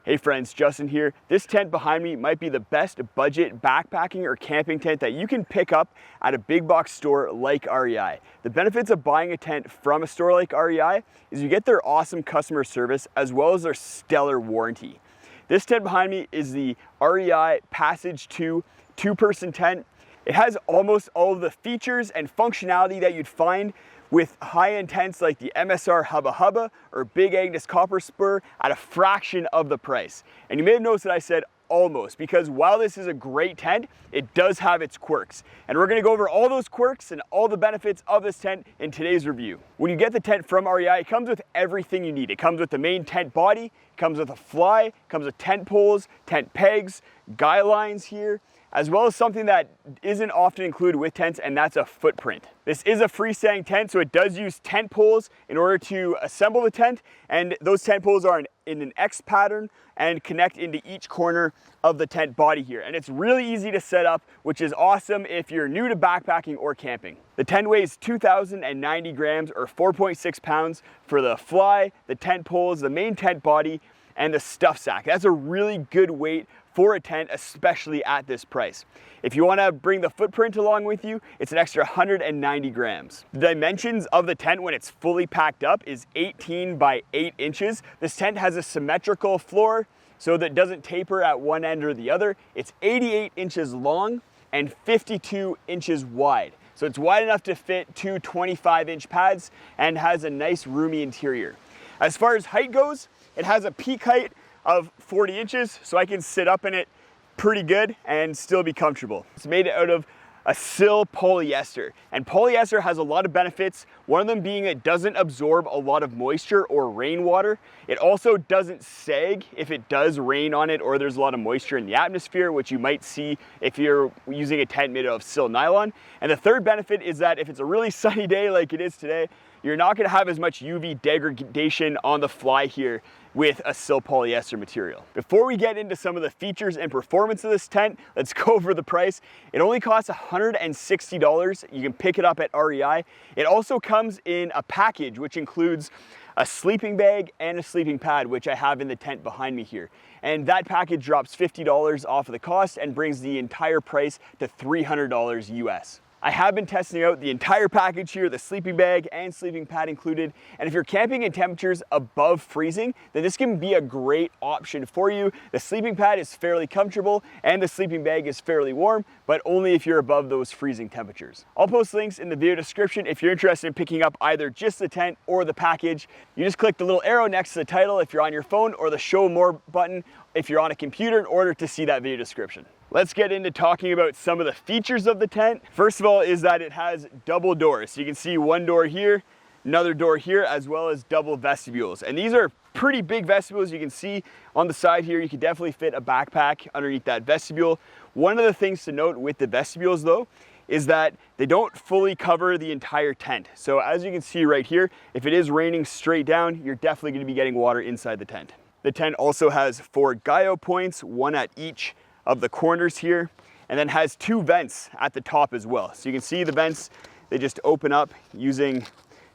Hey friends, Justin here. This tent behind me might be the best budget backpacking or camping tent that you can pick up at a big box store like REI. The benefits of buying a tent from a store like REI is you get their awesome customer service as well as their stellar warranty. This tent behind me is the REI Passage 2 two-person tent. It has almost all of the features and functionality that you'd find with high-end tents like the MSR Hubba Hubba or Big Agnes Copper Spur at a fraction of the price. And you may have noticed that I said almost, because while this is a great tent, it does have its quirks. And we're gonna go over all those quirks and all the benefits of this tent in today's review. When you get the tent from REI, it comes with everything you need. It comes with the main tent body, it comes with a fly, it comes with tent poles, tent pegs, guy lines here, as well as something that isn't often included with tents, and that's a footprint. This is a freestanding tent, so it does use tent poles in order to assemble the tent, and those tent poles are in an X pattern and connect into each corner of the tent body here. And it's really easy to set up, which is awesome if you're new to backpacking or camping. The tent weighs 2,090 grams or 4.6 pounds for the fly, the tent poles, the main tent body, and the stuff sack. That's a really good weight for a tent, especially at this price. If you want to bring the footprint along with you, it's an extra 190 grams. The dimensions of the tent when it's fully packed up is 18 by 8 inches. This tent has a symmetrical floor so that it doesn't taper at one end or the other. It's 88 inches long and 52 inches wide. So it's wide enough to fit two 25-inch pads and has a nice roomy interior. As far as height goes, it has a peak height of 40 inches, so I can sit up in it pretty good and still be comfortable. It's made out of a sil polyester, and polyester has a lot of benefits. One of them being it doesn't absorb a lot of moisture or rainwater. It also doesn't sag if it does rain on it or there's a lot of moisture in the atmosphere, which you might see if you're using a tent made out of sil nylon. And the third benefit is that if it's a really sunny day like it is today, you're not going to have as much UV degradation on the fly here with a sil polyester material. Before we get into some of the features and performance of this tent, let's go over the price. It only costs $160. You can pick it up at REI. It also comes in a package which includes a sleeping bag and a sleeping pad, which I have in the tent behind me here. And that package drops $50 off of the cost and brings the entire price to $300 US. I have been testing out the entire package here, the sleeping bag and sleeping pad included. And if you're camping in temperatures above freezing, then this can be a great option for you. The sleeping pad is fairly comfortable and the sleeping bag is fairly warm, but only if you're above those freezing temperatures. I'll post links in the video description if you're interested in picking up either just the tent or the package. You just click the little arrow next to the title if you're on your phone, or the show more button if you're on a computer in order to see that video description. Let's get into talking about some of the features of the tent. First of all is that it has double doors. So you can see one door here, another door here, as well as double vestibules. And these are pretty big vestibules. You can see on the side here, you can definitely fit a backpack underneath that vestibule. One of the things to note with the vestibules though, is that they don't fully cover the entire tent. So as you can see right here, if it is raining straight down, you're definitely gonna be getting water inside the tent. The tent also has 4 guyo points, one at each of the corners here, and then has 2 vents at the top as well. So you can see the vents, they just open up using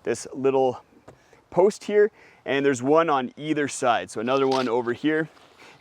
this little post here, and there's one on either side. So another one over here.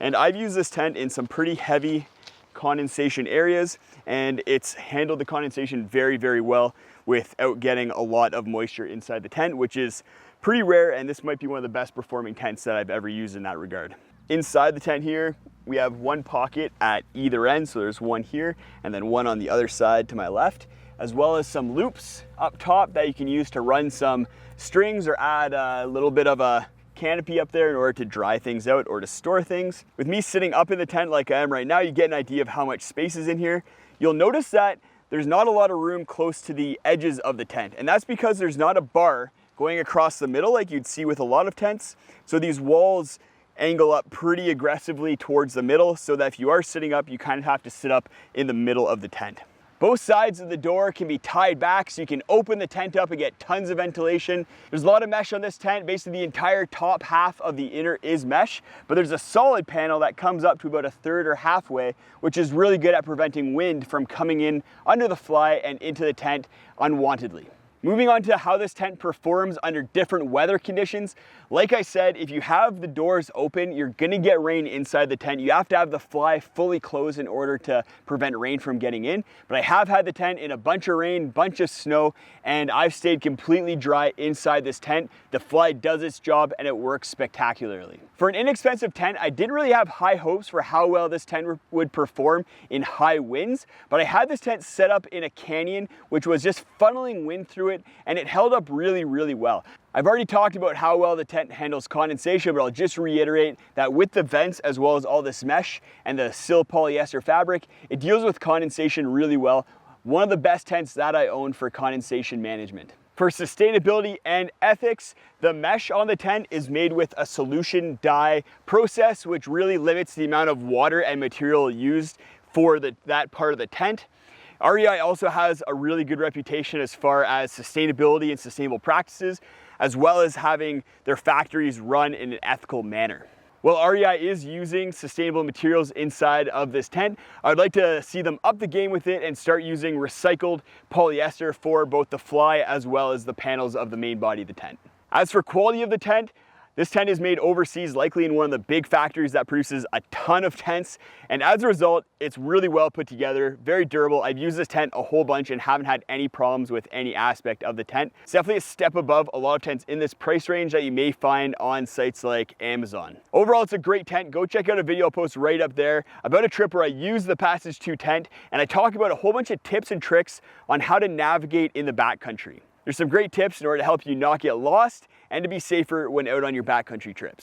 And I've used this tent in some pretty heavy condensation areas, and it's handled the condensation very, very well without getting a lot of moisture inside the tent, which is pretty rare, and this might be one of the best performing tents that I've ever used in that regard. Inside the tent here, we have one pocket at either end, so there's one here and then one on the other side to my left, as well as some loops up top that you can use to run some strings or add a little bit of a canopy up there in order to dry things out or to store things. With me sitting up in the tent like I am right now, you get an idea of how much space is in here. You'll notice that there's not a lot of room close to the edges of the tent, and that's because there's not a bar going across the middle like you'd see with a lot of tents. So these walls angle up pretty aggressively towards the middle, so that if you are sitting up, you kind of have to sit up in the middle of the tent. Both sides of the door can be tied back, so you can open the tent up and get tons of ventilation. There's a lot of mesh on this tent. Basically the entire top half of the inner is mesh, but there's a solid panel that comes up to about a third or halfway, which is really good at preventing wind from coming in under the fly and into the tent unwantedly. Moving on to how this tent performs under different weather conditions. Like I said, if you have the doors open, you're gonna get rain inside the tent. You have to have the fly fully closed in order to prevent rain from getting in. But I have had the tent in a bunch of rain, bunch of snow, and I've stayed completely dry inside this tent. The fly does its job and it works spectacularly. For an inexpensive tent, I didn't really have high hopes for how well this tent would perform in high winds, but I had this tent set up in a canyon, which was just funneling wind through it, and it held up really, really well. I've already talked about how well the tent handles condensation, but I'll just reiterate that with the vents as well as all this mesh and the sil polyester fabric, it deals with condensation really well. One of the best tents that I own for condensation management. For sustainability and ethics, the mesh on the tent is made with a solution dye process, which really limits the amount of water and material used for that part of the tent. REI also has a really good reputation as far as sustainability and sustainable practices, as well as having their factories run in an ethical manner. While REI is using sustainable materials inside of this tent, I'd like to see them up the game with it and start using recycled polyester for both the fly as well as the panels of the main body of the tent. As for quality of the tent, this tent is made overseas, likely in one of the big factories that produces a ton of tents. And as a result, it's really well put together, very durable. I've used this tent a whole bunch and haven't had any problems with any aspect of the tent. It's definitely a step above a lot of tents in this price range that you may find on sites like Amazon. Overall, it's a great tent. Go check out a video I'll post right up there about a trip where I use the Passage 2 tent, and I talk about a whole bunch of tips and tricks on how to navigate in the backcountry. There's some great tips in order to help you not get lost and to be safer when out on your backcountry trips.